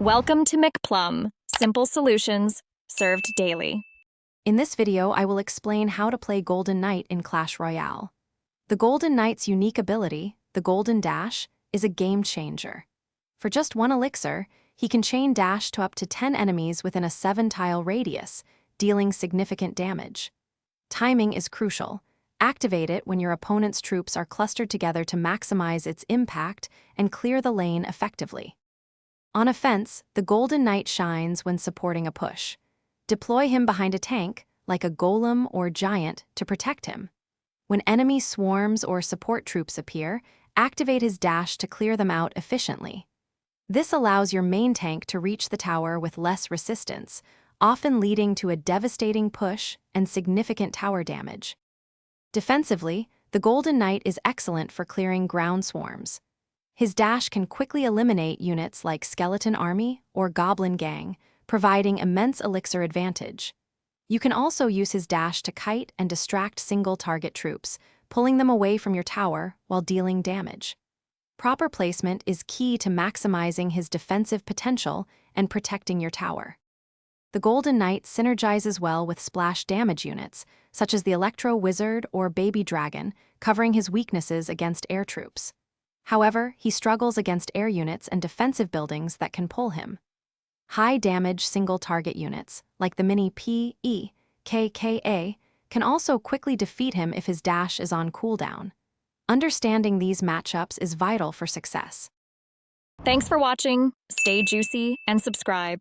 Welcome to McPlum, simple solutions served daily. In this video, I will explain how to play Golden Knight in Clash Royale. The Golden Knight's unique ability, the Golden Dash, is a game changer. For just one elixir, he can chain dash to up to 10 enemies within a 7-tile radius, dealing significant damage. Timing is crucial. Activate it when your opponent's troops are clustered together to maximize its impact and clear the lane effectively. On offense, the Golden Knight shines when supporting a push. Deploy him behind a tank, like a golem or giant, to protect him. When enemy swarms or support troops appear, activate his dash to clear them out efficiently. This allows your main tank to reach the tower with less resistance, often leading to a devastating push and significant tower damage. Defensively, the Golden Knight is excellent for clearing ground swarms. His dash can quickly eliminate units like Skeleton Army or Goblin Gang, providing immense elixir advantage. You can also use his dash to kite and distract single-target troops, pulling them away from your tower while dealing damage. Proper placement is key to maximizing his defensive potential and protecting your tower. The Golden Knight synergizes well with splash damage units, such as the Electro Wizard or Baby Dragon, covering his weaknesses against air troops. However, he struggles against air units and defensive buildings that can pull him. High-damage single-target units, like the mini PEKKA, can also quickly defeat him if his dash is on cooldown. Understanding these matchups is vital for success. Thanks for watching, stay juicy, and subscribe.